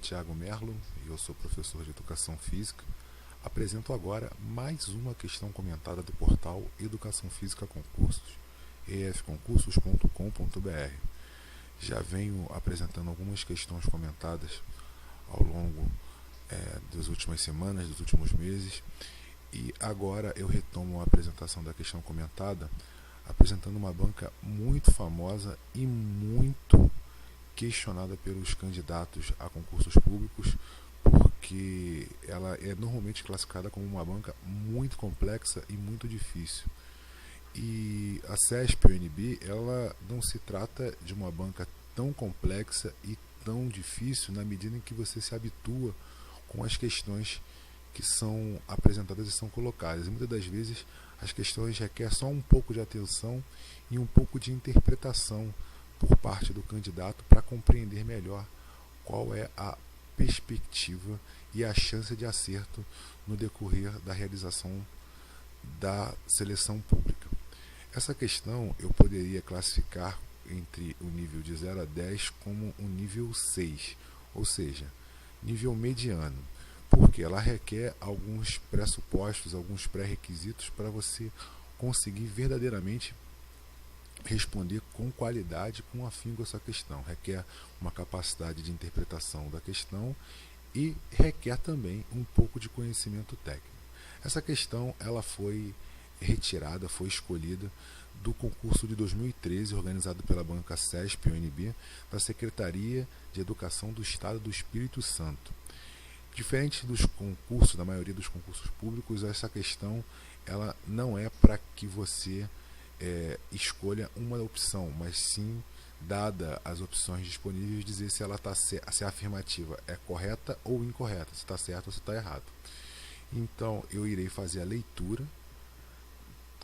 Thiago Merlo e eu sou professor de Educação Física. Apresento agora mais uma questão comentada do portal Educação Física Concursos, efconcursos.com.br. Já venho apresentando algumas questões comentadas ao longo das últimas semanas, dos últimos meses, e agora eu retomo a apresentação da questão comentada, apresentando uma banca muito famosa e muito questionada pelos candidatos a concursos públicos, porque ela é normalmente classificada como uma banca muito complexa e muito difícil. E a CESP-UNB, ela não se trata de uma banca tão complexa e tão difícil na medida em que você se habitua com as questões que são apresentadas e são colocadas. E muitas das vezes as questões requerem só um pouco de atenção e um pouco de interpretação por parte do candidato para compreender melhor qual é a perspectiva e a chance de acerto no decorrer da realização da seleção pública. Essa questão eu poderia classificar entre o nível de 0 a 10 como um nível 6, ou seja, nível mediano, porque ela requer alguns pressupostos, alguns pré-requisitos para você conseguir verdadeiramente responder com qualidade, com afinco essa questão. Requer uma capacidade de interpretação da questão e requer também um pouco de conhecimento técnico. Essa questão ela foi retirada, foi escolhida do concurso de 2013, organizado pela banca CESP-UNB, da Secretaria de Educação do Estado do Espírito Santo. Diferente dos concursos, da maioria dos concursos públicos, essa questão ela não é para que você escolha uma opção, mas sim, dada as opções disponíveis, dizer se ela se a afirmativa é correta ou incorreta, se está certo ou se está errado. Então, eu irei fazer a leitura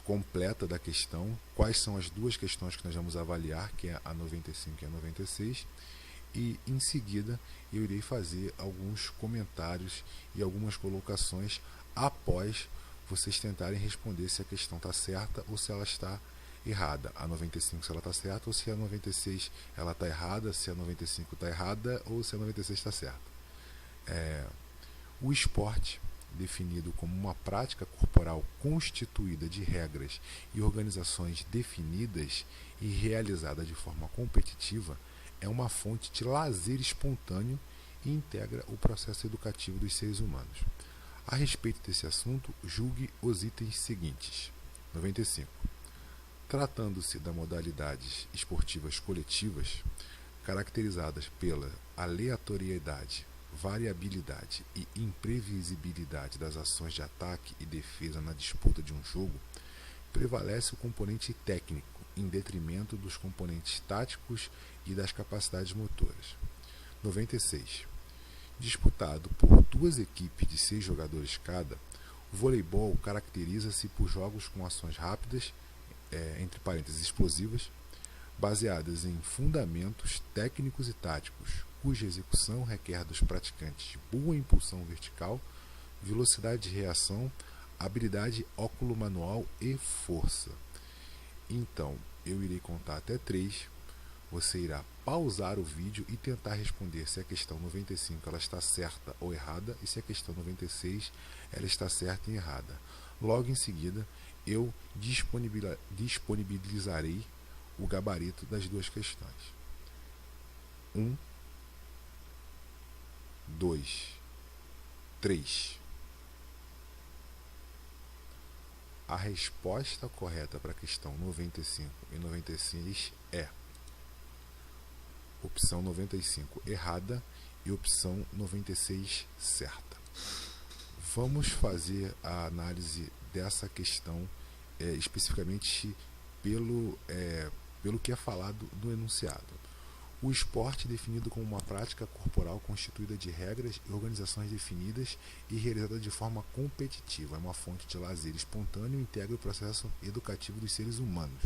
completa da questão, quais são as duas questões que nós vamos avaliar, que é a 95 e a 96, e em seguida eu irei fazer alguns comentários e algumas colocações após vocês tentarem responder se a questão está certa ou se ela está errada. A 95 se ela está certa ou se a 96 ela está errada, se a 95 está errada ou se a 96 está certa. O esporte, definido como uma prática corporal constituída de regras e organizações definidas e realizada de forma competitiva, é uma fonte de lazer espontâneo e integra o processo educativo dos seres humanos. A respeito desse assunto, julgue os itens seguintes. 95. Tratando-se das modalidades esportivas coletivas, caracterizadas pela aleatoriedade, variabilidade e imprevisibilidade das ações de ataque e defesa na disputa de um jogo, prevalece o componente técnico em detrimento dos componentes táticos e das capacidades motoras. 96. Disputado por duas equipes de 6 jogadores cada, o voleibol caracteriza-se por jogos com ações rápidas, entre parênteses explosivas, baseadas em fundamentos técnicos e táticos, cuja execução requer dos praticantes boa impulsão vertical, velocidade de reação, habilidade óculo-manual e força. Então, eu irei contar até 3, você irá pausar o vídeo e tentar responder se a questão 95 ela está certa ou errada e se a questão 96 ela está certa e errada. Logo em seguida, eu disponibilizarei o gabarito das duas questões. 1, 2, 3. A resposta correta para a questão 95 e 96 é opção 95 errada e opção 96 certa. Vamos fazer a análise dessa questão especificamente pelo que é falado no enunciado. O esporte, definido como uma prática corporal constituída de regras e organizações definidas e realizada de forma competitiva, é uma fonte de lazer espontâneo e integra o processo educativo dos seres humanos.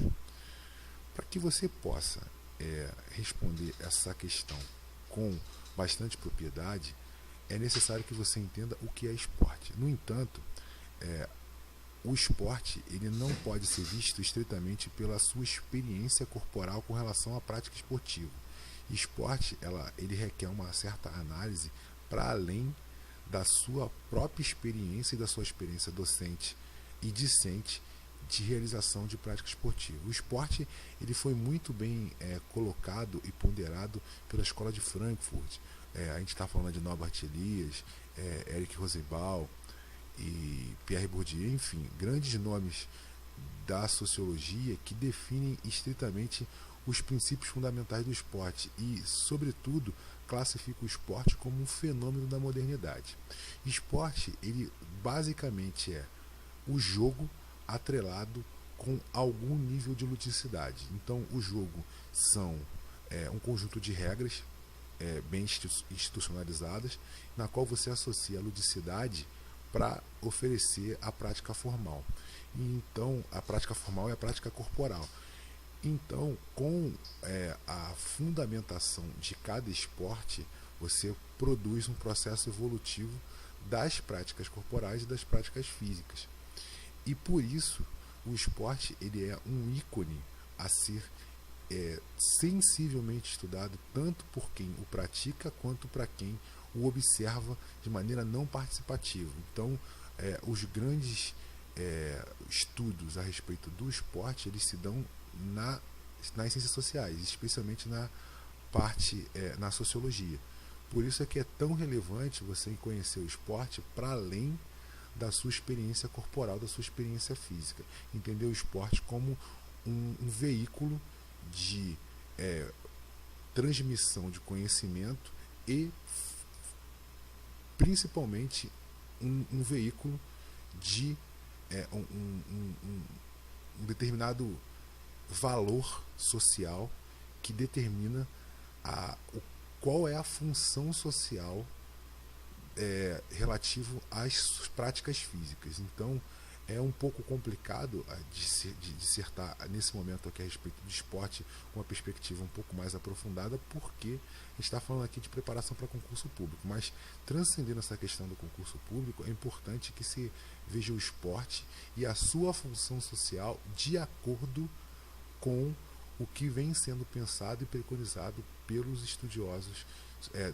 Para que você possa responder essa questão com bastante propriedade, é necessário que você entenda o que é esporte. No entanto, o esporte ele não pode ser visto estritamente pela sua experiência corporal com relação à prática esportiva. Esporte, ele requer uma certa análise para além da sua própria experiência e da sua experiência docente e discente de realização de prática esportiva. O esporte ele foi muito bem colocado e ponderado pela Escola de Frankfurt. A gente está falando de Norbert Elias, Eric Rosenbaum e Pierre Bourdieu, enfim, grandes nomes da sociologia que definem estritamente os princípios fundamentais do esporte e, sobretudo, classifica o esporte como um fenômeno da modernidade. Esporte, ele basicamente é o jogo atrelado com algum nível de ludicidade. Então, o jogo são um conjunto de regras bem institucionalizadas, na qual você associa a ludicidade para oferecer a prática formal. E, então, a prática formal é a prática corporal. Então, com a fundamentação de cada esporte, você produz um processo evolutivo das práticas corporais e das práticas físicas. E por isso, o esporte ele é um ícone a ser sensivelmente estudado tanto por quem o pratica quanto para quem o observa de maneira não participativa. Então, os grandes estudos a respeito do esporte eles se dão nas ciências sociais, especialmente na parte na sociologia. Por isso é que é tão relevante você conhecer o esporte para além da sua experiência corporal, da sua experiência física. Entender o esporte como um veículo de transmissão de conhecimento e principalmente um veículo de um determinado valor social que determina qual é a função social relativo às práticas físicas. Então, é um pouco complicado de dissertar nesse momento aqui a respeito do esporte com uma perspectiva um pouco mais aprofundada, porque a gente está falando aqui de preparação para concurso público, mas transcendendo essa questão do concurso público, é importante que se veja o esporte e a sua função social de acordo com o que vem sendo pensado e preconizado pelos estudiosos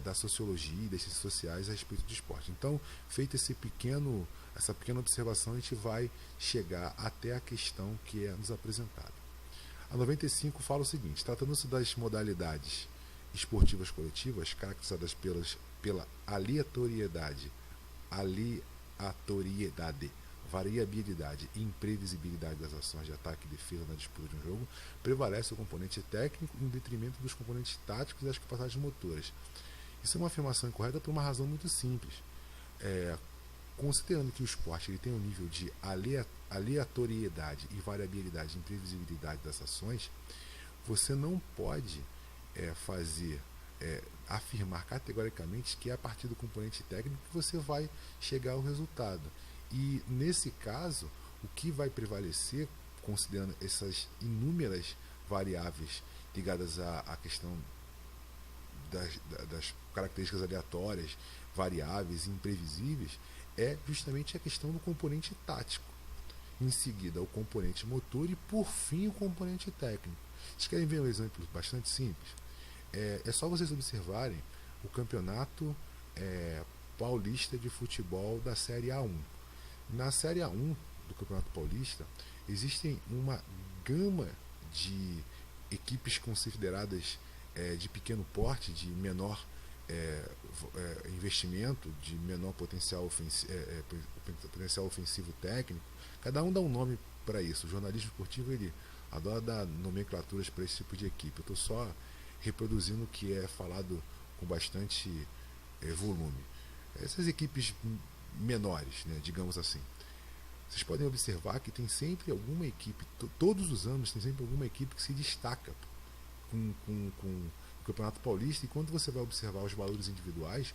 da sociologia e das ciências sociais a respeito de esporte. Então, feita essa pequena observação, a gente vai chegar até a questão que é nos apresentada. A 95 fala o seguinte: tratando-se das modalidades esportivas coletivas, caracterizadas pela aleatoriedade, variabilidade e imprevisibilidade das ações de ataque e defesa na disputa de um jogo, prevalece o componente técnico em detrimento dos componentes táticos e das capacidades motoras. Isso é uma afirmação incorreta por uma razão muito simples. Considerando que o esporte ele tem um nível de aleatoriedade e variabilidade e imprevisibilidade das ações, você não pode afirmar categoricamente que é a partir do componente técnico que você vai chegar ao resultado. E nesse caso, o que vai prevalecer, considerando essas inúmeras variáveis ligadas à questão das características aleatórias, variáveis e imprevisíveis, é justamente a questão do componente tático. Em seguida, o componente motor e, por fim, o componente técnico. Vocês querem ver um exemplo bastante simples? É só vocês observarem o campeonato paulista de futebol da Série A1. Na Série A1 do Campeonato Paulista, existem uma gama de equipes consideradas de pequeno porte, de menor investimento, de menor potencial ofensivo técnico. Cada um dá um nome para isso. O jornalismo esportivo ele adora dar nomenclaturas para esse tipo de equipe. Eu estou só reproduzindo o que é falado com bastante volume. Essas equipes menores, né, digamos assim. Vocês podem observar que tem sempre alguma equipe, todos os anos tem sempre alguma equipe que se destaca com o Campeonato Paulista, e quando você vai observar os valores individuais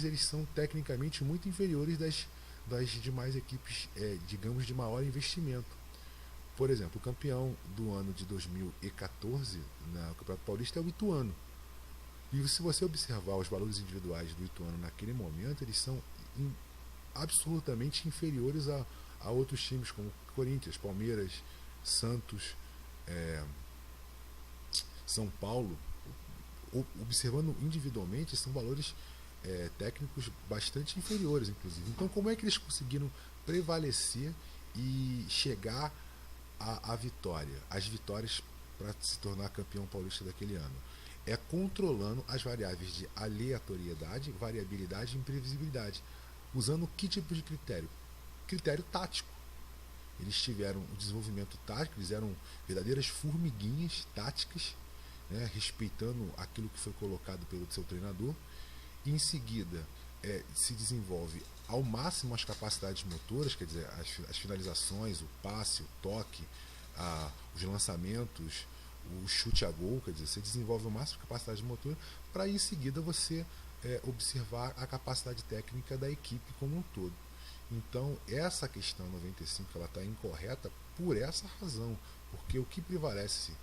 eles são tecnicamente muito inferiores das demais equipes, digamos, de maior investimento. Por exemplo, o campeão do ano de 2014 no Campeonato Paulista é o Ituano. E se você observar os valores individuais do Ituano naquele momento, eles são absolutamente inferiores a outros times como Corinthians, Palmeiras, Santos, São Paulo, observando individualmente, são valores técnicos bastante inferiores, inclusive. Então, como é que eles conseguiram prevalecer e chegar à vitória, às vitórias para se tornar campeão paulista daquele ano? É controlando as variáveis de aleatoriedade, variabilidade e imprevisibilidade. Usando que tipo de critério? Critério tático. Eles tiveram o desenvolvimento tático, eles eram verdadeiras formiguinhas táticas, né, respeitando aquilo que foi colocado pelo seu treinador. E em seguida se desenvolve ao máximo as capacidades motoras, quer dizer, as finalizações, o passe, o toque, os lançamentos, o chute a gol, quer dizer, você desenvolve ao máximo a capacidade motora para em seguida você observar a capacidade técnica da equipe como um todo. Então, essa questão 95 ela está incorreta por essa razão, porque o que prevalece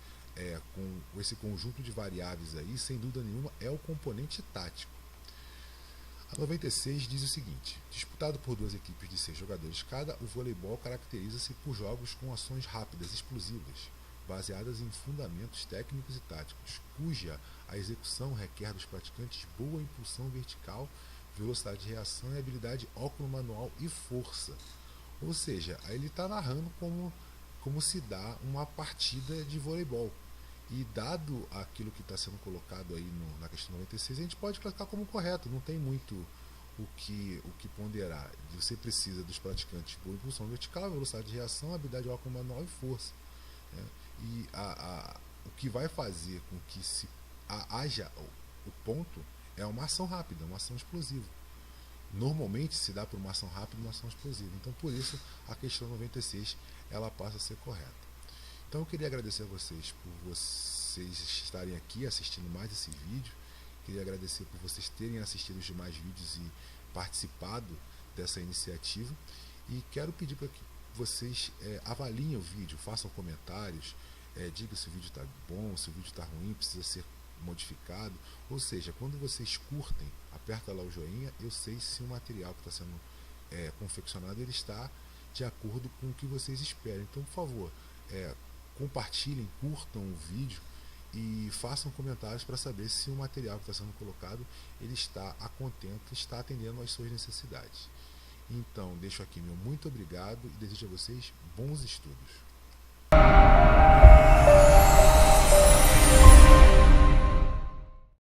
com esse conjunto de variáveis aí, sem dúvida nenhuma, é o componente tático. A 96 diz o seguinte: disputado por duas equipes de 6 jogadores cada, o voleibol caracteriza-se por jogos com ações rápidas, explosivas, baseadas em fundamentos técnicos e táticos, cuja a execução requer dos praticantes boa impulsão vertical, velocidade de reação e habilidade óculo-manual e força. Ou seja, aí ele está narrando como se dá uma partida de voleibol. E dado aquilo que está sendo colocado aí na questão 96, a gente pode classificar como correto, não tem muito o que ponderar. Você precisa dos praticantes boa impulsão vertical, velocidade de reação, habilidade óculo-manual e força. Né? E o que vai fazer com que haja o ponto é uma ação rápida, uma ação explosiva. Normalmente se dá por uma ação rápida, uma ação explosiva. Então, por isso, a questão 96 ela passa a ser correta. Então, eu queria agradecer a vocês por vocês estarem aqui assistindo mais esse vídeo. Queria agradecer por vocês terem assistido os demais vídeos e participado dessa iniciativa. E quero pedir para que vocês avaliem o vídeo, façam comentários, digam se o vídeo está bom, se o vídeo está ruim, precisa ser modificado. Ou seja, quando vocês curtem, aperta lá o joinha, eu sei se o material que está sendo confeccionado ele está de acordo com o que vocês esperam. Então, por favor, compartilhem, curtam o vídeo e façam comentários para saber se o material que está sendo colocado ele está a contento, está atendendo às suas necessidades. Então, deixo aqui meu muito obrigado e desejo a vocês bons estudos.